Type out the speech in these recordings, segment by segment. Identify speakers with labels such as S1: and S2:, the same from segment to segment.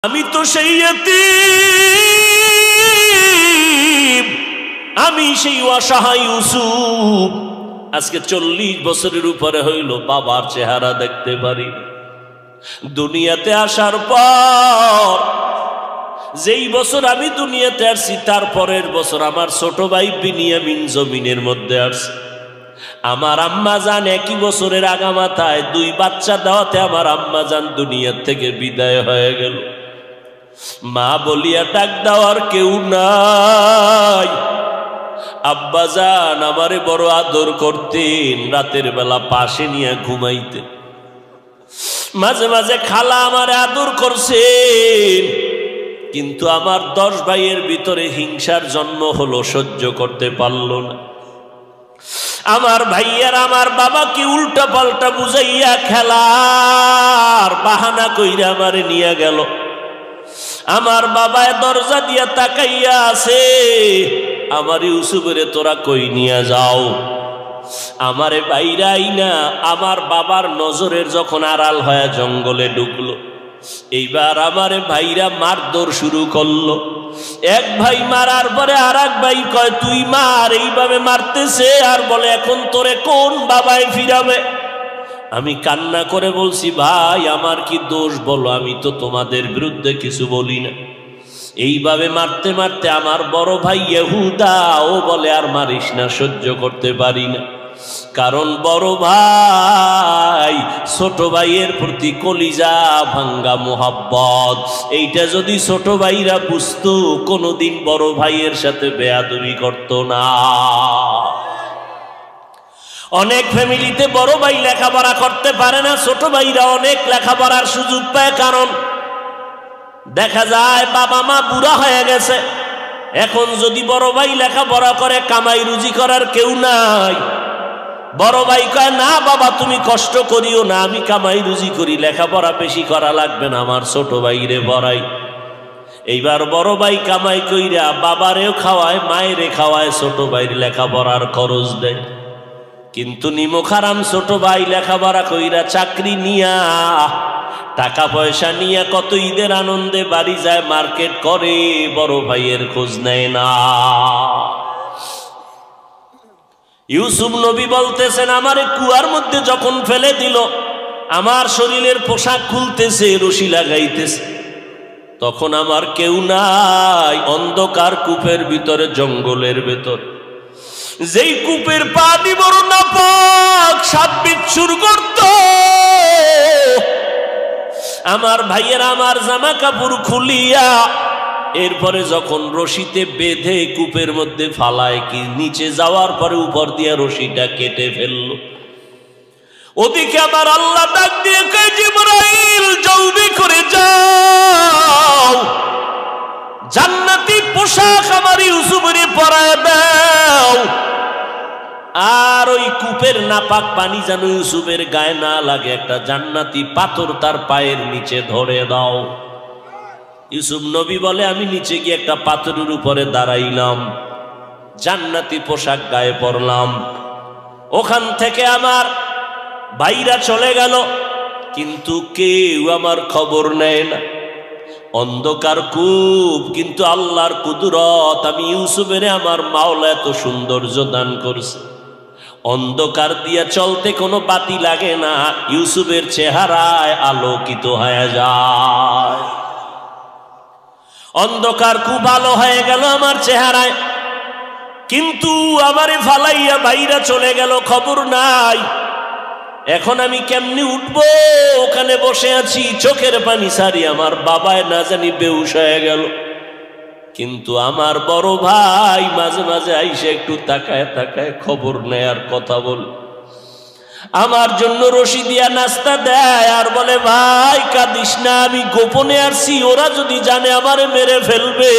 S1: আমি তো সেই ইতিম, আমি সেই অসহায় ইউসুফ। আজকে 40 বছরের উপরে হইল বাবার চেহারা দেখতে পারি। দুনিয়াতে আসার পর যেই বছর আমি দুনিয়াতে আসছি তার পরের বছর আমার ছোট ভাই বিনিয়ামিন জমিনের মধ্যে আসছে। আমার আম্মা জান একই বছরের আগামাথায় 2 বাচ্চা দেওয়াতে আমার আম্মা জান দুনিয়া থেকে বিদায় হয়ে গেল। মা বলিয়া ডাক দেওয়ার কেউ নাই। আব্বা জান আমারে বড় আদর করতেন, রাতের বেলা পাশে নিয়ে ঘুমাইতেন। মাঝে মাঝে খালা আমারে আদর করছেন, কিন্তু আমার 10 ভাইয়ের ভিতরে হিংসার জন্ম হলো, সহ্য করতে পারল না। আমার ভাইয়ার আমার বাবাকে উল্টা পাল্টা বুঝাইয়া খেলার বাহানা কইরা আমারে নিয়ে গেল। আমার বাবায় দরজা দিয়া তাকাইয়া আছে, আমার ইউসুফেরে তোরা কই নিয়ে যাও। আমারে বাইরাই না, আমার বাবার নজরের যখন আড়াল হয়ে জঙ্গলে ঢুকলো, এইবার আমারে ভাইরা মারধর শুরু করলো। এক ভাই মারার পরে আর এক ভাই কয় তুই মার, এইভাবে মারতেছে আর বলে এখন তোরে কোন বাবায় ফিরাবে। আমি কান্না করে বলছি ভাই আমার কি দোষ বলো, আমি তো তোমাদের বিরুদ্ধে কিছু বলি না। এইভাবে মারতে মারতে আমার বড় ভাই ইহুদা ও বলে আর মারিস না, সহ্য করতে পারি না। কারণ বড় ভাই ছোট ভাইয়ের প্রতি কলিজা ভাঙ্গা মোহাব্বত, এইটা যদি ছোট ভাইরা বুঝতো কোনোদিন বড় ভাইয়ের সাথে বেয়াদবি করতো না। অনেক ফ্যামিলিতে বড় ভাই লেখাপড়া করতে পারে না, ছোট ভাইরা অনেক লেখাপড়ার সুযোগ পায়। কারণ দেখা যায় বাবা মা বুড়া হয়ে গেছে, এখন যদি বড় ভাই লেখাপড়া করে কামাই রুজি করার কেউ নাই। বড় ভাই কয় না বাবা তুমি কষ্ট করিও না, আমি কামাই রুজি করি, লেখাপড়া বেশি করা লাগবে না, আমার ছোট ভাইরে পড়াই। এইবার বড় ভাই কামাই কইরা বাবারেও খাওয়ায়, মায়েরে খাওয়ায়, ছোট ভাইয়ের লেখাপড়ার খরচ দেয়। কিন্তু নিমখারাম ছোট ভাই লেখাপড়া কইরা চাকরি নিয়া টাকা পয়সা নিয়ে কত ঈদের আনন্দে বাড়ি যায়, মার্কেট করে, বড় ভাইয়ের খোঁজ নেয় না। ইউসুফ নবী বলতেছেন আমারে কুয়ার মধ্যে যখন ফেলে দিল, আমার শরীরের পোশাক খুলতেছে, রশি লাগাইতেছে, তখন আমার কেউ নাই। অন্ধকার কূপের ভিতরে, জঙ্গলের ভেতর, যেই কূপের পানি বড় নাপাক, সাপ বিচ্ছুর গর্ত। আমার ভাইয়ের আমার জামা কাপড় খুলিয়া এরপরে যখন রশিতে বেঁধে কূপের মধ্যে ফালায়, কি নিচে যাওয়ার পরে উপর দিয়ে রশিটা কেটে ফেললো। ওদিকে আমার আল্লাহ ডাক দিয়ে কয় জিবরাইল জলদি করে যাও, জান্নাতি পোশাক আমার ইউসুফের পরায় দাও, আর ওই কূপের নাপাক পানি যেন ইউসুফের গায়ে না লাগে, একটা জান্নাতি পাথর তার পায়ের নিচে ধরে দাও। ইউসুফ নবী বলে আমি নিচে গিয়ে একটা পাথরের উপরে দাঁড়াইলাম, জান্নাতি পোশাক গায়ে পরলাম। ওখান থেকে আমার ভাইরা চলে গেল, কিন্তু কেউ আমার খবর নেয় না। অন্ধকার কূপ, কিন্তু আল্লাহর কুদরত, আমি ইউসুফের আমার মাওলা এত সৌন্দর্য দান করছে, অন্ধকার দিয়া চলতে কোনো বাতি লাগে না, ইউসুফের চেহারায় আলোকিত হয়ে যায়। অন্ধকার খুব ভালো হয়ে গেল আমার চেহারায়, কিন্তু আমারে ফালাইয়া ভাইরা চলে গেল, খবর নাই। এখন আমি কেমনি উঠবো? ওখানে বসে আছি, চোখের পানি সারি, আমার বাবায় না জানি বেহুশ হয়ে গেল। কিন্তু আমার বড় ভাই মাঝে মাঝে আইসে একটু তাকায় তাকায় খবর নেয় আর কথা বল, আমার জন্য রশি দিয়া নাস্তা দেয় আর বলে ভাই কাঁদিস না, আমি গোপনে আসছি, ওরা যদি জানে আমারে মেরে ফেলবে।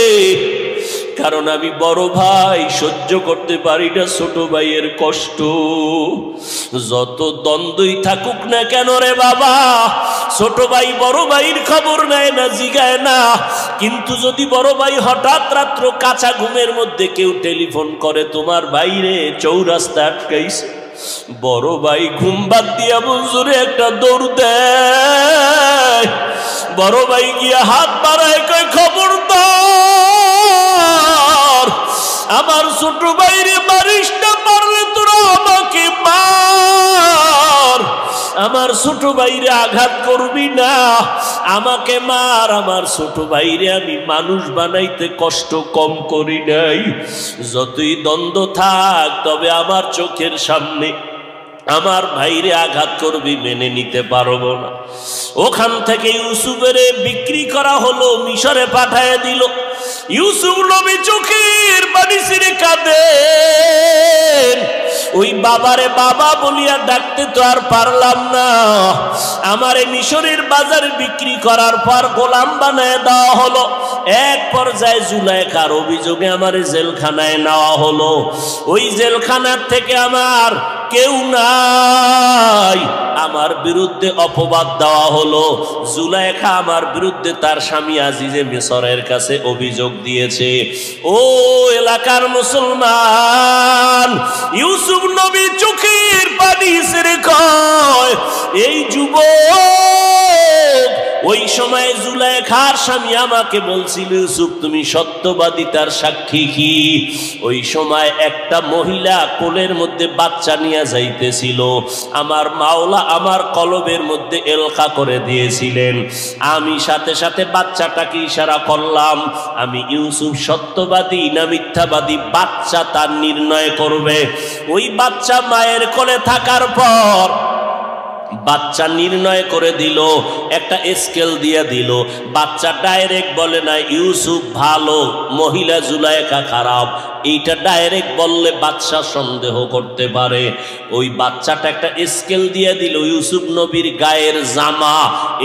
S1: কারণ আমি বড় ভাই, সহ্য করতে পারি না ছোট ভাইয়ের কষ্ট। যত দ্বন্দ্বই থাকুক না কেন রে বাবা, ছোট ভাই বড় ভাইয়ের খবর নেয় না, জিগায় না। কিন্তু যদি বড় ভাই হঠাৎ রাত্র কাঁচা ঘুমের মধ্যে কেউ টেলিফোন করে তোমার ভাইরে চৌরাস্তা আটকাইছে, বড় ভাই ঘুম বাদ দিয়া জোরে একটা দৌড় দেয়। বড় ভাই গিয়া হাত বাড়ায় কয় খবরদার আমার ছোট ভাইরে মারিস না, পারলে তোরা আমাকে মার। আমার ছোট ভাইরে আঘাত করবি না, আমাকে মার। আমার ছোট ভাইরে আমি মানুষ বানাইতে কষ্ট কম করি নাই। যতই দ্বন্দ্ব থাক, তবে আমার চোখের সামনে আমার ভাইরে আঘাত করবি মেনে নিতে পারবো না। ওখান থেকে ইউসুফের বিক্রি করা হলো, মিশরে পাঠায় দিল। ইউসুফ নবী চোখের পানি ছেড়ে কাঁদেন। ওই বাবারে বাবা বলিয়া ডাকতে তো আর পারলাম না। আমারে মিশরের বাজারে বিক্রি করার পর গোলাম বানায় দেওয়া হলো। এক পর্যায়ে জুলাইখার অভিযোগে আমারে জেলখানায় নেওয়া হলো। ওই জেলখানার থেকে আমার কেউ নাই, আমার বিরুদ্ধে অপবাদ দেওয়া হলো। জুলাইখা আমার বিরুদ্ধে তার স্বামী আজিজে মিসরের কাছে অভিযোগ দিয়েছে। ও এলাকার মুসলমান, ইউসুফ নবী চোখের পানি ছেড়ে কয়, এই যুবক ওই সময় জুলাইখার স্বামী আমাকে বলছিল, ইউসুফ তুমি সত্যবাদী, তার সাক্ষী কি? ওই সময় একটা মহিলা কোলের মধ্যে বাচ্চা নিয়ে যাইতেছিল। আমার মাওলা আমার কলবের মধ্যে এলকা করে দিয়েছিলেন। আমি সাথে সাথে বাচ্চাটাকে ইশারা করলাম। আমি ইউসুফ সত্যবাদী না মিথ্যাবাদী, বাচ্চা তার নির্ণয় করবে। ওই বাচ্চা মায়ের কোলে থাকার পর বাচ্চা নির্ণয় করে দিল, একটা স্কেল দিয়ে দিল। বাচ্চা ডাইরেক্ট বলে না ইউসুফ ভালো, মহিলা জুলাইখা খারাপ। এইটা ডাইরেক্ট বললে বাচ্চা সন্দেহ করতে পারে। ওই বাচ্চাটা একটা স্কেল দিয়ে দিল, ইউসুফ নবীর গায়ের জামা,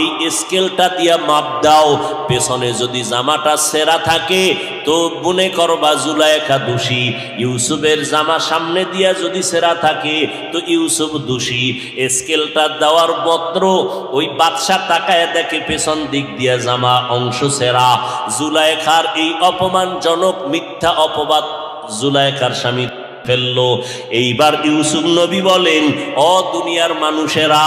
S1: এই স্কেলটা দিয়া মাপ দাও। পেছনে যদি জামাটা ছেঁড়া থাকে তো মনে করবা জুলাইখা দোষী। ইউসুফের জামা সামনে দিয়া যদি ছেঁড়া থাকে তো ইউসুফ দোষী। স্কেলটা দেওয়ার মাত্র ওই বাদশা তাকায় দেখে পেছন দিক দিয়া জামা অংশ ছেঁড়া। জুলাইখার এই অপমানজনক মিথ্যা অপবাদ জুলাইখার স্বামী ফেললো। এইবার ইউসুফ নবী বলেন, ও দুনিয়ার মানুষেরা,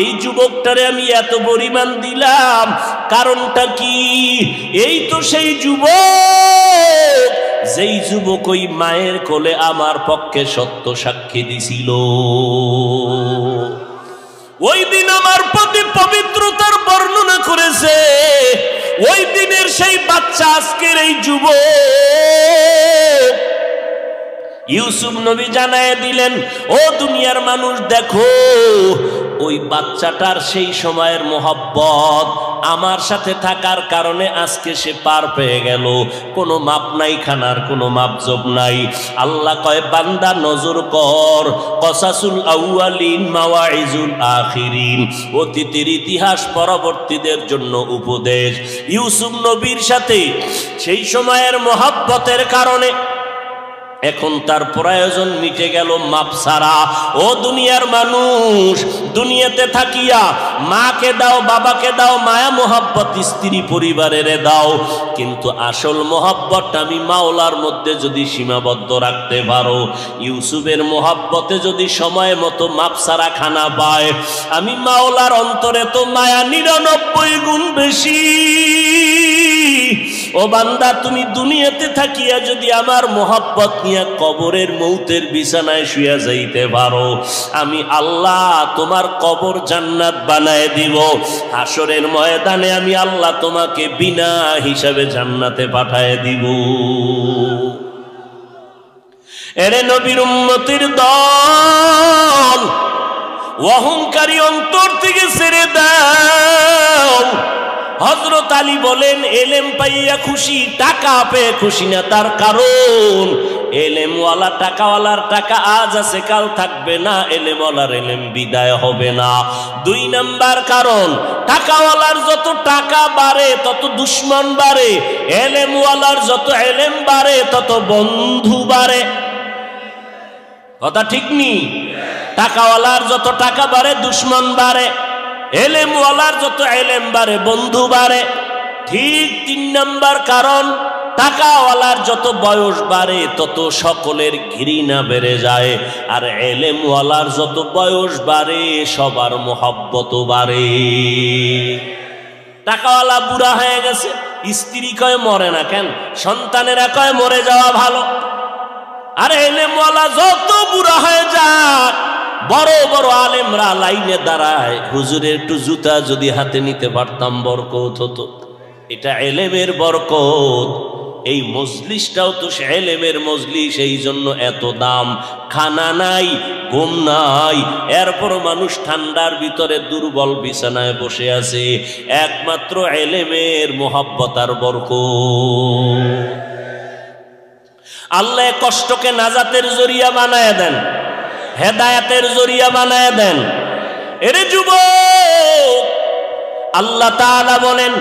S1: এই যুবকটারে আমি এত পরিমাণ দিলাম, কারণটা কি? এই তো সেই যুবক, যেই যুবক ওই মায়ের কোলে আমার পক্ষে সত্য সাক্ষী দিছিল। ওই দিন আমার প্রতি পবিত্রতার বর্ণনা করেছে। ওই দিনের সেই বাচ্চা আজকের এই যুবক। ইউসুফ নবী জানায় দিলেন, ও দুনিয়ার মানুষ দেখো, ওই বাচ্চাটার সেই সময়ের মোহব্বত আমার সাথে থাকার কারণে আজকে সে পার পেয়ে গেল। কোনো মাপ নাই, খানার কোনো মাপজব নাই। আল্লাহ কয়, বান্দা নজর কর, কসাসুল আউয়ালিন মাওয়াইজুল আখিরিন, অতীতের ইতিহাস পরবর্তীদের জন্য উপদেশ। ইউসুফ নবীর সাথে সেই সময়ের মোহব্বতের কারণে এখন তার প্রয়োজন মিটে গেল মাপ ছাড়া। ও দুনিয়ার মানুষ, দুনিয়াতে থাকিয়া মাকে দাও, বাবাকে দাও, মায়া মোহাব্বত স্ত্রী পরিবারের দাও, কিন্তু আসল মোহাব্বতটা আমি মাওলার মধ্যে যদি সীমাবদ্ধ রাখতে পারো, ইউসুফের মোহাব্বতে যদি সময় মতো মাপ ছাড়া খানা পায়, আমি মাওলার অন্তরে তো মায়া 99 গুণ বেশি। ও বান্দা, তুমি দুনিয়াতে থাকিয়া যদি আমার মোহাব্বত নিয়ে কবরের মৌতের বিছানায় শুয়ে যাইতে পারো, আমি আল্লাহ তোমার কবর জান্নাত বানায় দিব। হাসরের ময়দানে আমি আল্লাহ তোমাকে বিনা হিসাবে জান্নাতে পাঠায় দিব। এরে নবীর উম্মতের দল, অহংকারী অন্তর থেকে ছেড়ে দাও। হযরত আলী বলেন, এলেম পাইয়া খুশি, টাকা পেয়ে খুশি না। তার কারণ এলেমওয়ালা টাকাওয়ালার টাকা আজ আছে কাল থাকবে না, এলেমওয়ালার এলেম বিদায় হবে না। 2 নাম্বার কারণ, টাকাওয়ালার যত টাকা বাড়ে তত দুশ্মন বাড়ে, এলেমওয়ালার যত এলেম বাড়ে তত বন্ধু বাড়ে। কথা ঠিক নি? টাকাওয়ালার যত টাকা বাড়ে দুশ্মন বাড়ে, এলেমওয়ালার যত এলেম বাড়ে বন্ধু বাড়ে। ঠিক 3 নাম্বার কারণ, টাকাওয়ালার যত বয়স বাড়ে তত সকলের ঘৃণা বেড়ে যায়, আর এলেমওয়ালার যত বয়স বাড়ে সবার মোহাব্বত বাড়ে। টাকাওয়ালা বুড়া হয়ে গেছে, স্ত্রী কয় মরে না কেন, সন্তানেরা কয় মরে যাওয়া ভালো। আর এলেমওয়ালা যত বুড়া হয়ে যায়, বড় বড় আলেমরা লাইনে দাঁড়ায়, হুজুরের একটু জুতা যদি হাতে নিতে পারতাম বরকত হতো। এটা এলেমের বরকত। এই মজলিসটাও তো সে এলেমের মজলিস, এই জন্য এত দাম। খানা নাই, ঘুম নাই, এরপর মানুষ ঠান্ডার ভিতরে দুর্বল বিছানায় বসে আছে, একমাত্র এলেমের মোহাব্বত আর বরকত। আল্লাহ কষ্টকে নাজাতের জরিয়া বানায় দেন, হেদায়েতের জরিয়া বানায় দেন। এরে যুবক, আল্লাহ তাআলা বলেন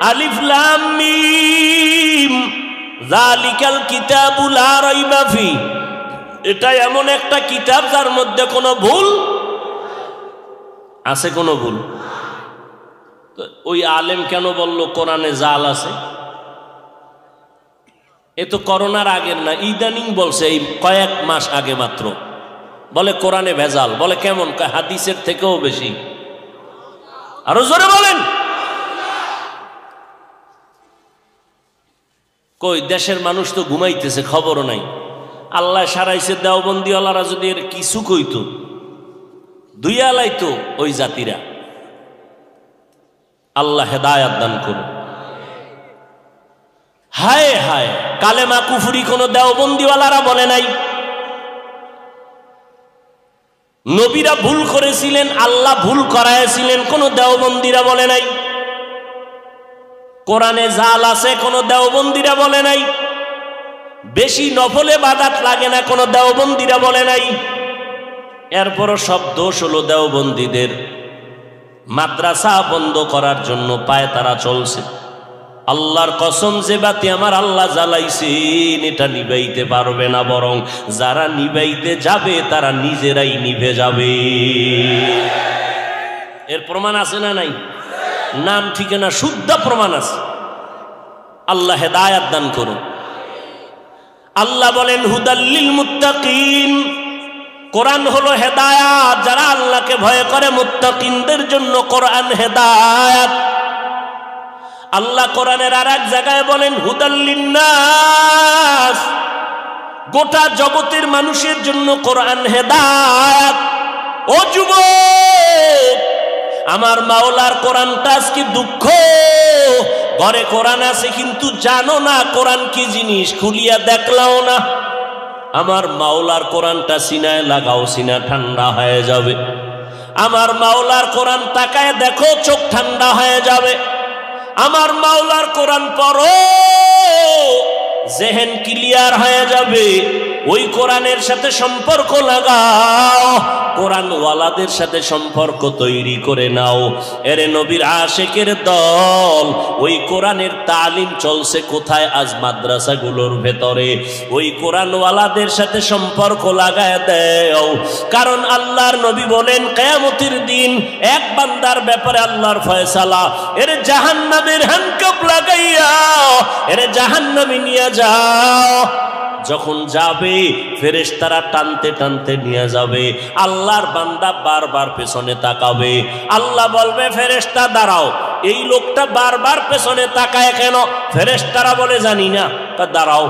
S1: আলিফ লাম মিম যালিকাল কিতাবু লা রাইবা ফি। এটা এমন একটা কিতাব যার মধ্যে কোনো ভুল আছে? কোনো ভুল? ওই আলেম কেন বলল কোরআনে জাল আছে? এ তো করোনার আগের না, ইদানিং বলছে, এই কয়েক মাস আগে মাত্র বলে কোরআনে ভেজাল। বলে কেমন? হাদিসের থেকেও বেশি। আরো জোরে বলেন। কই দেশের মানুষ তো ঘুমাইতেছে, খবরও নাই। আল্লাহ সারাইছে, দেওবন্দিওয়ালারা যদি এর কিছু কইতো দুইয়া লাইতো ওই জাতিরা। আল্লাহ হেদায়াত দান করুন। হায় হায়, কালেমা কুফরি কোনো দেওবন্দিওয়ালারা বলে নাই। নবীরা ভুল করেছিলেন, আল্লাহ ভুল করাইছিলেন, কোনো দেওবন্দিরা বলে নাই। কোরআনে জাল আছে, কোনো দেওবন্দিরা বলে নাই। বেশি নফলে বাদাত লাগে না, কোনো দেওবন্দিরা বলে নাই। এরপরও সব দোষ হলো দেওবন্দিদের। মাদ্রাসা বন্ধ করার জন্য পায় তারা চলছে। আল্লাহর কসম, যে বাতি আমার আল্লাহ জ্বালাইছেন এটা নিভাইতে পারবে না, বরং যারা নিভাইতে যাবে তারা নিজেরাই নিভে যাবে। এর প্রমাণ আছে না নাই? নাম ঠিকানা শুদ্ধ প্রমাণ আছে। আল্লাহ হেদায়াত দান করুন। আল্লাহ বলেন হুদাল্লিল মুত্তাকিন। কোরআন হলো হেদায়াত, যারা আল্লাহকে ভয় করে মুত্তাকিনদের জন্য কোরআন হেদায়াত। আল্লাহ কোরআনের আর এক জায়গায় বলেন হুদাল্লিন নাস। গোটা জগতের মানুষের জন্য কোরআন হেদায়াত। ও যুবক, আমার মাওলার কোরআনটা আজকে দুঃখ, ঘরে কোরআন আছে কিন্তু জানো না কোরআন কি জিনিস, খুলিয়া দেখলাও না। আমার মাওলার কোরআনটা সিনায় লাগাও, সিনা ঠান্ডা হয়ে যাবে। আমার মাওলার কোরআন তাকায় দেখো, চোখ ঠান্ডা হয়ে যাবে। আমার মাওলার কোরআন পড়ো, জেহেন ক্লিয়ার হয়ে যাবে। ওই কোরআনের সাথে সম্পর্ক লাগাও, কোরআন ওয়ালাদের সাথে সম্পর্ক তৈরি করে নাও। এরে নবীর আশেকের দল, ওই কোরআনের তালিম চলছে কোথায়? আজ মাদ্রাসাগুলোর ভেতরে। ওই কোরআন ওয়ালাদের সাথে সম্পর্ক লাগায় দাও। কারণ আল্লাহর নবী বলেন কিয়ামতের দিন এক বান্দার ব্যাপারে আল্লাহর ফয়সালা, এর জাহান্নামের হ্যান্ডকাপ লাগাইয়া এরে জাহান্নামে নিয়ে যাও। যখন যাবে ফেরেশতারা টানতে টানতে নিয়ে যাবে। আল্লাহর বান্দা বারবার পেছনে তাকাবে। আল্লাহ বলবে ফেরেশতা দাঁড়াও, এই লোকটা বারবার পেছনে তাকায় কেন? ফেরেশতারা বলে জানি না। তা দাঁড়াও,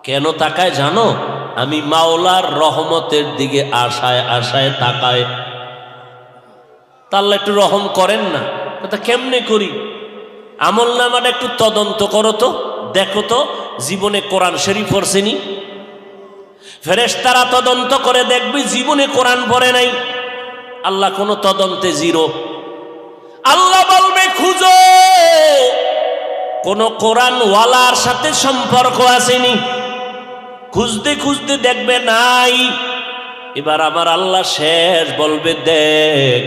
S1: কেন তাকায় জানো? আমি মাওলার রহমতের দিকে আশায় আশায় তাকায়। তাহলে একটু রহম করেন না। তা কেমনে করি? আমল নামাটা একটু তদন্ত করো তো, দেখো তো জীবনে কোরআন শরীফ পড়ছেনি? ফেরেশতারা তদন্ত করে দেখবে জীবনে কোরআন পড়ে নাই। আল্লাহ কোনো তদন্তে জিরো। আল্লাহ বলবে খুঁজো, কোন কোরআন ওয়ালার সাথে সম্পর্ক আসেনি। খুঁজতে খুঁজতে দেখবে নাই। এবার আমার আল্লাহ শেষ বলবে দেখ,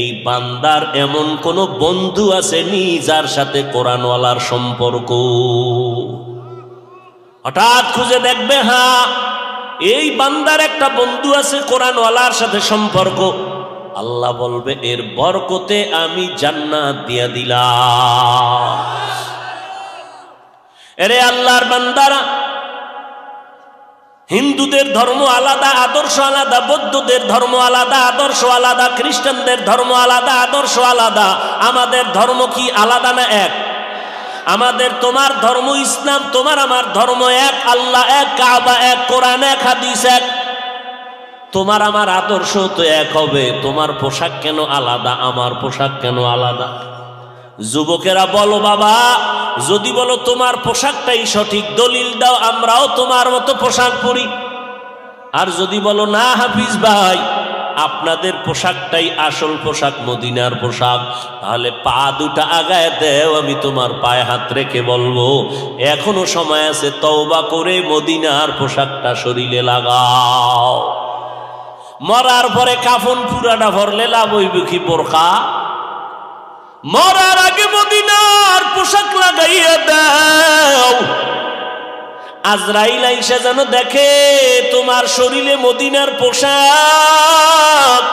S1: এই বান্দার এমন কোন বন্ধু আসেনি যার সাথে কোরআনওয়ালার সম্পর্ক। হঠাৎ খুঁজে দেখবে হ্যাঁ, এই বান্দার একটা বন্ধু আছে কোরআনওয়ালার সাথে সম্পর্ক। আল্লাহ বলবে এর বরকতে আমি জান্নাত দিয়া দিলাম। এরে আল্লাহর বান্দারা, হিন্দুদের ধর্ম আলাদা, আদর্শ আলাদা, বৌদ্ধদের ধর্ম আলাদা, আদর্শ আলাদা, খ্রিস্টানদের ধর্ম আলাদা, আদর্শ আলাদা। আমাদের ধর্ম কি আলাদা না এক? আমাদের তোমার ধর্ম ইসলাম, তোমার আমার ধর্ম এক, আল্লাহ এক, কাবা এক, কোরআন এক, হাদিস এক। তোমার আমার আদর্শ তো এক হবে, তোমার পোশাক কেন আলাদা, আমার পোশাক কেন আলাদা? যুবকেরা বলো বাবা, যদি বলো তোমার পোশাকটাই সঠিক, দলিল দাও, আমরাও তোমার মতো পোশাক পরি। আর যদি বলো না হাফিজ ভাই, আপনাদের পোশাকটাই আসল পোশাক, মদিনার পোশাক, তাহলে পা দুটা আগায় দেও, আমি তোমার পায়ে হাত রেখে বলবো এখনো সময় আছে, তওবা করে মদিনার পোশাকটা শরীরে লাগাও। মরার পরে কাফন পুরাটা ভরলে লাভ হইবে কি বোরকা? মরার আগে মদিনার পোশাক লাগাইয়া দাও, আজরাইল আইসা যেন দেখে তোমার শরীরে মদিনার পোশাক।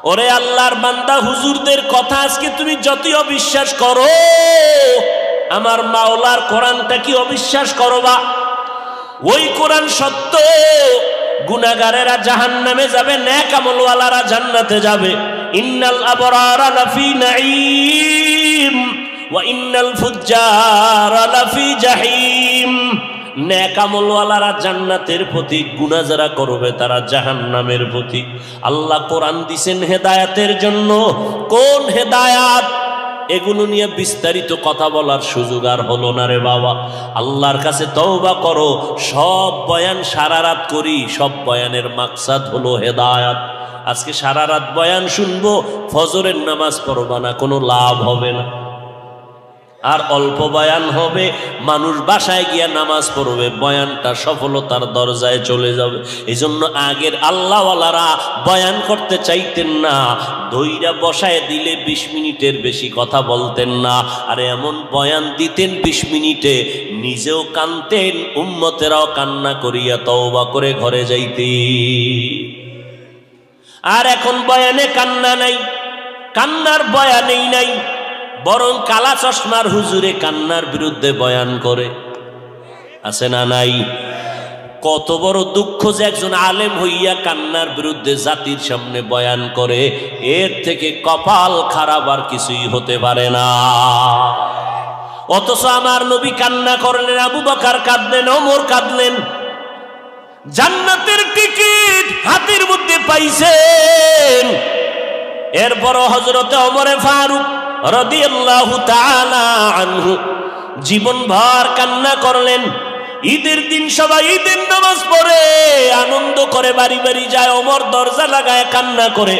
S1: ওরে আল্লাহর বান্দা, হুজুরদের কথা আজকে তুমি যতই অবিশ্বাস করো, আমার মাওলার কোরআনটা কি অবিশ্বাস করবা? ওই কোরআন সত্য। গুনাহগারেরা জাহান্নামে যাবে, নেক আমলওয়ালারা জান্নাতে যাবে। ইন্নাল আবরারা লাফি নাঈম ওয়া ইন্নাল ফুজ্জারা লাফি জাহিম। নেক আমলওয়ালারা জান্নাতের প্রতীক, গুনাহ যারা করবে তারা জাহান্নামের প্রতীক। আল্লাহ কোরআন দিবেন হেদায়েতের জন্য। কোন হেদায়েত? এগুলো নিয়ে বিস্তারিত কথা বলার সুযোগ আর হলো না রে বাবা। আল্লাহর কাছে তওবা করো। সব বয়ান সারা রাত করি, সব বয়ানের মাকসাদ হলো হেদায়েত। আজকে সারা রাত বয়ান শুনবো, ফজরের নামাজ পড়বা না, কোনো লাভ হবে না। আর অল্প বয়ান হবে, মানুষ বাসায় গিয়া নামাজ পড়বে, বয়ানটা সফলতার দরজায় চলে যাবে। এই জন্য আগের আল্লাহওয়ালারা বয়ান করতে চাইতেন না, দইরা বসায় দিলে 20 মিনিটের বেশি কথা বলতেন না। আর এমন বয়ান দিতেন 20 মিনিটে নিজেও কানতেন, উম্মতেরাও কান্না করিয়া তওবা করে ঘরে যাইতে। আর এখন বয়ানে কান্না নাই, কান্নার বয়ানেই নাই, বরং কালা চশমার হুজুরে কান্নার বিরুদ্ধে বয়ান করে। আছে না নাই? কত বড় দুঃখ যে একজন আলেম হইয়া কান্নার বিরুদ্ধে জাতির সামনে বয়ান করে। এর থেকে কপাল খারাপ আর কিছুই হতে পারে না। অথচ আমার নবী কান্না করলেন, আবু বকর কাঁদলেন, ওমর কাঁদলেন, জান্নাতের টিকিট হাতের মধ্যে পাইছেন। এরপর হযরতে ওমরে ফারুক রাদিয়াল্লাহু তাআলা আনহু জীবনভর কান্না করলেন। ঈদের দিন সবাই ঈদের নামাজ পড়ে আনন্দ করে বাড়ি বাড়ি যায়, ওমর দরজা লাগায় কান্না করে।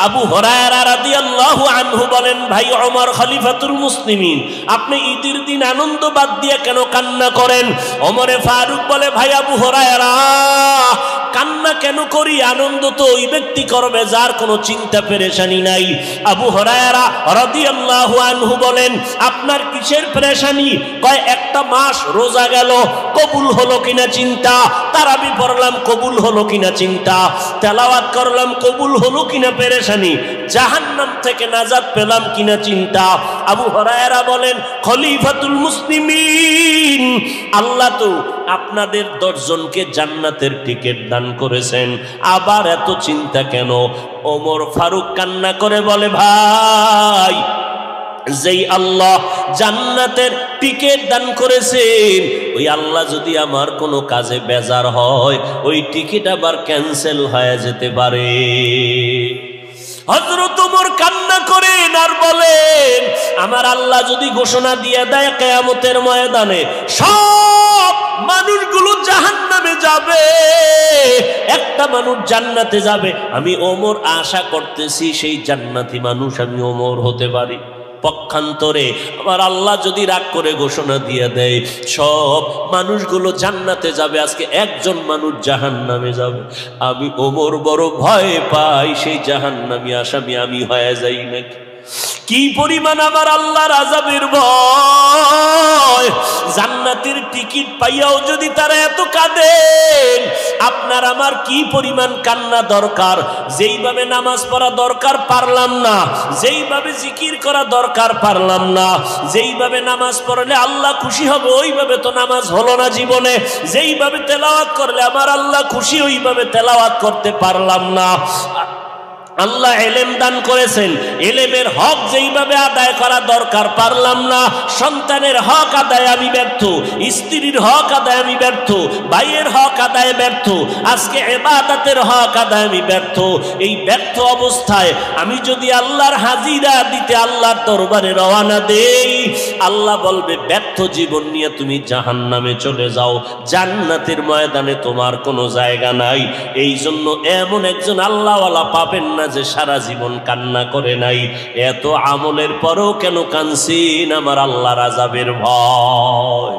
S1: আবু হুরায়রা রাদিয়াল্লাহু আনহু বলেন, ভাই ওমর খলিফাতুল মুসলিমিন, আপনি ঈদের দিন আনন্দ বাদ দিয়ে কেন কান্না করেন? ওমরে ফারুক বলে, ভাই আবু হুরায়রা, কান্না কেন করি? আনন্দ তো ওই ব্যক্তি করবে যার কোনো চিন্তা পেরেশানি নাই। আবু হুরায়রা রাদিয়াল্লাহু আনহু বলেন, আপনার কিসের পেরেশানি? কয়, একটা মাস রোজা গেল, কবুল হলো কিনা চিন্তা, তারাবি পড়লাম কবুল হলো কিনা চিন্তা, তেলাওয়াত করলাম কবুল হলো কিনা পেরেশানি, জাহান্নাম থেকে নাজাত পেলাম কিনা চিন্তা। আবু হুরায়রা বলেন, খলিফাতুল মুসলিমিন, আল্লাহ তো আপনাদের 10 জনকে জান্নাতের টিকিট দান করেছেন, আবার এত চিন্তা কেন? ওমর ফারুক কান্না করে বলে, ভাই, যেই আল্লাহ জান্নাতের টিকিট দান করেছেন, ওই আল্লাহ যদি আমার কোনো কাজে বেজার হয়, ওই টিকিট আবার ক্যান্সেল হয়ে যেতে পারে। হযরত ওমর কান্না করেন আর বলেন, আমার আল্লাহ যদি ঘোষণা দিয়ে দেয় কিয়ামতের ময়দানে সব মানুষগুলো জাহান্নামে যাবে, একটা মানুষ জান্নাতে যাবে, আমি ওমর আশা করতেছি সেই জান্নাতি মানুষ আমি ওমর হতে পারি। পক্ষান্তরে আমার আল্লাহ যদি রাগ করে ঘোষণা দিয়ে দেয় সব মানুষগুলো জান্নাতে যাবে, আজকে একজন মানুষ জাহান্নামে যাবে, আমি ওমর বড় ভয় পাই সেই জাহান্নামী আসামি আমি হয়ে যাই নাকি। কি পরিমাণ আমার আল্লাহর আযাবের ভয়, জান্নাতের টিকিট পাইয়াও যদি তারা এত কাঁদেন, আপনার আমার কি পরিমাণ কান্না দরকার। যেইভাবে নামাজ পড়া দরকার পারলাম না, যেইভাবে জিকির করা দরকার পারলাম না, যেইভাবে নামাজ পড়লে আল্লাহ খুশি হবে ওইভাবে তো নামাজ হলো না জীবনে, যেইভাবে তেলাওয়াত করলে আমার আল্লাহ খুশি ওইভাবে তেলাওয়াত করতে পারলাম না। আল্লাহ এলেম দান করেছেন, এলেমের হক যেইভাবে আদায় করা দরকার পারলাম না। সন্তানের হক আদায় আমি ব্যর্থ, স্ত্রীর হক আদায় আমি ব্যর্থ, ভাইয়ের হক আদায় ব্যর্থ, আজকে ইবাদতের হক আদায় আমি ব্যর্থ। এই ব্যর্থ অবস্থায় আমি যদি আল্লাহর হাজিরা দিতে আল্লাহর দরবারে রওনা দেই, আল্লাহ বলবে ব্যর্থ জীবন নিয়ে তুমি জাহান্নামে চলে যাও, জান্নাতের ময়দানে তোমার কোনো জায়গা নাই। এই জন্য এমন একজন আল্লাহওয়ালা পাবেন না যে সারা জীবন কান্না করে নাই। এত আমলের পরেও কেন কাঁদছেন? আমার আল্লাহর আযাবের ভয়।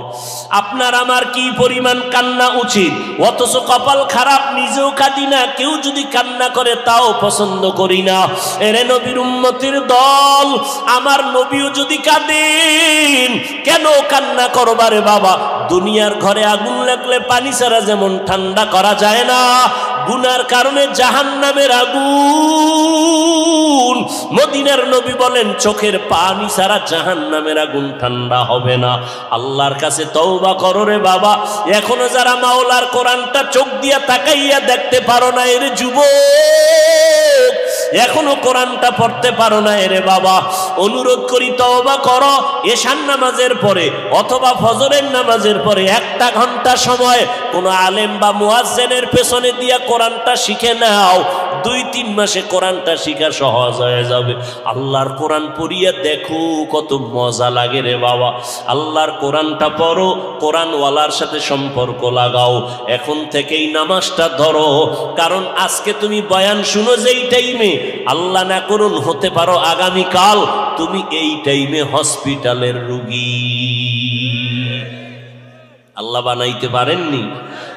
S1: আপনার আমার কি পরিমাণ কান্না উচিত, অথচ কপাল খারাপ, নিজেও কাঁদি না, কেউ যদি কান্না করে তাও পছন্দ করি না। এরে নবীর উম্মতের দল, আমার নবীও যদি কাঁদেন কেন কান্না করবারে বাবা? দুনিয়ার ঘরে আগুন লাগলে পানি ছাড়া যেমন ঠান্ডা করা যায় না, গুনার কারণে জাহান্নামের আগুন, মদিনার নবী বলেন চোখের পানি ছাড়া জাহান্নামের আগুন ঠান্ডা হবে না। আল্লাহর কাছে তওবা করো রে বাবা। এখনো যারা মাওলার কোরআনটা চোখ দিয়া তাকাইয়া দেখতে পারো না, এর যুবক, এখনো কোরআনটা পড়তে পারো না, এরে বাবা, অনুরোধ করি তওবা করো। এশার নামাজের পরে অথবা ফজরের নামাজের পরে 1 ঘন্টা সময় কোনো আলেম বা মুয়াজ্জিনের পেছনে দিয়া কোরআনটা শিখে নাও। 2-3 মাসে কোরআনটা শিখা সহজ হয়ে যাবে। আল্লাহর কোরআন পড়িয়া দেখো কত মজা লাগে রে বাবা। আল্লাহর কোরআনটা পড়ো, কোরআনওয়ালার সাথে সম্পর্ক লাগাও, এখন থেকেই নামাজটা ধরো। কারণ আজকে তুমি বয়ান শুনো যেই টাইমে, আল্লাহ না করুন হতে পারো আগামীকাল তুমি এই টাইমে হসপিটালের রোগী। আল্লাহ বানাইতে পারেননি।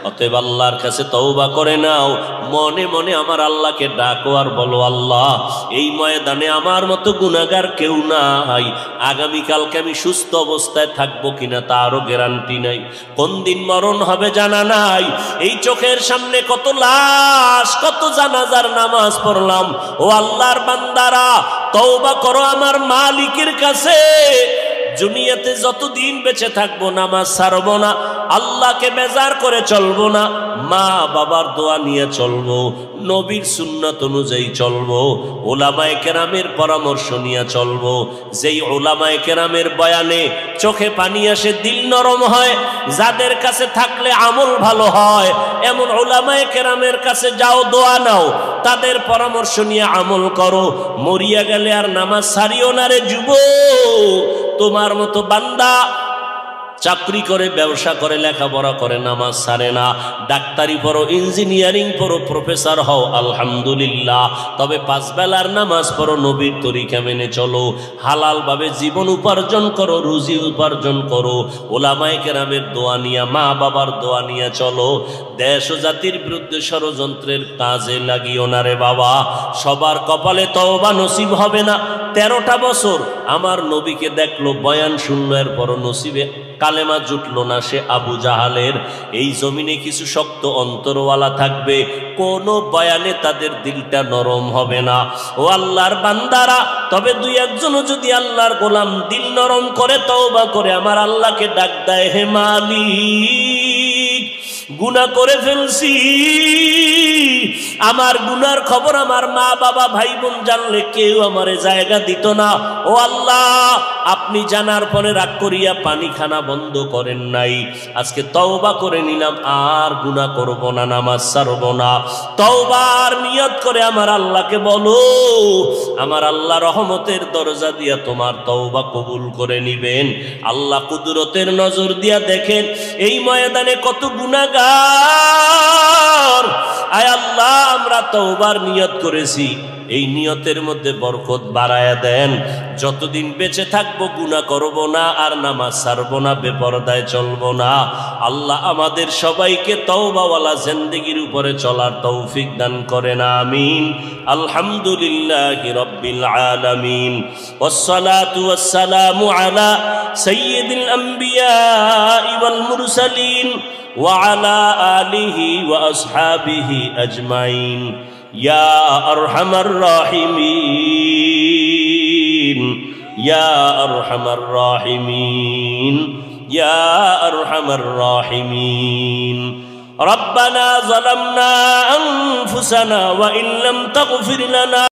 S1: অতএব আল্লাহর কাছে তওবা করে নাও, মনে মনে আমার আল্লাহকে ডাকো আর বলো, আল্লাহ এই ময়দানে আমার মতো গুনাহগার কেউ নাই। আগামীকালকে আমি সুস্থ অবস্থায় থাকবো কিনা তারও গ্যারান্টি নাই, কোন দিন মরণ হবে জানা নাই। এই চোখের সামনে কত লাশ, কত জানাজার নামাজ পড়লাম। ও আল্লাহর বান্দারা, তওবা করো আমার মালিকের কাছে। দুনিয়াতে যতদিন বেঁচে থাকবো নামাজ ছাড়বো না, আল্লাহকে বেজার করে চলবো না, মা বাবার দোয়া নিয়ে চলবো, নবীর সুন্নাত অনুযায়ী চলবো, ওলামায়ে কেরামের পরামর্শ নিয়ে চলবো। যেই ওলামায়ে কেরামের বয়ানে চোখে পানি আসে, দিল নরম হয়, যাদের কাছে থাকলে আমল ভালো হয়, এমন ওলামায়ে কেরামের কাছে যাও, দোয়া নাও, তাদের পরামর্শ নিয়ে আমল করো। মরিয়া গেলে আর নামাজ ছাড়িও না রে যুবক। তোমার মতো বান্দা চাকরি করে, ব্যবসা করে, লেখাপড়া করে, নামাজ ছাড়ে না। ডাক্তারি পড়ো, ইঞ্জিনিয়ারিং পড়ো, প্রফেসর হও, আলহামদুলিল্লাহ। তবে 5 বেলার নামাজ পড়ো, নবীর তরিকা মেনে চলো, হালালভাবে জীবন উপার্জন করো, রুজি উপার্জন করো, ওলামায়ে কেরামের দোয়া নিয়া, মা বাবার দোয়া নিয়ে চলো। দেশ ও জাতির বিরুদ্ধে ষড়যন্ত্রের কাজে লাগিও না রে বাবা। সবার কপালে তওবা নসিব হবে না। 13টা বছর আমার নবীকে দেখলো, বয়ান শুনলো, এরপরও নসিবে কালেমা জুটলো না। সে আবু জাহালের। এই জমিনে কিছু শক্ত অন্তরওয়ালা থাকবে, কোনো বয়ানে তাদের দিলটা নরম হবে না। ও আল্লাহর বান্দারা, তবে 2-1জনও যদি আল্লাহর গোলাম দিল নরম করে তওবা করে আমার আল্লাহকে ডাক দেয়, হে মালিক গুনাহ করে ফেলছি, আমার গুনার খবর আমার মা বাবা ভাই বোন জানলে কেউ আমারে জায়গা দিত না। ও আল্লাহ, আপনি জানার পরে রাগ করিয়া পানি খানা বন্ধ করেন নাই। আজকে তওবা করে নিলাম, আর গুনাহ করব না, নামাজ ছাড়ব না। তওবার নিয়ত করে আমার আল্লাহকে বলো, আমার আল্লাহ রহমতের দরজা দিয়া তোমার তওবা কবুল করে নিবেন। আল্লাহ কুদরতের নজর দিয়া দেখেন এই ময়দানে কত গুনাহগার। আয় আল্লাহ, আমরা তওবার নিয়ত করেছি, এই নিয়তের মধ্যে বরকত বাড়ায়া দেন। যতদিন বেঁচে থাকবো গুনাহ করব না, আর নামাজ ছাড়বো না, বেপরদায় চলবো না। আল্লাহ আমাদের সবাইকে তওবাওয়ালা জিন্দেগির উপরে চলার তৌফিক দান করেন, আমিন। আলহামদুলিল্লাহি রাব্বিল আলামিন, ওয়াসসালাতু ওয়াসসালামু আলা সাইয়্যিদিল আম্বিয়া ওয়াল মুরসালিন ওয়া আলা আলিহি ওয়া আসহাবিহি আজমাইন। ইয়া আরহামার রাহিমিন, ইয়া আরহামার রাহিমিন, ইয়া আরহামার রাহিমিন। রব্বানা যালামনা আনফুসানা ওয়া ইল্লাম তাগফির লানা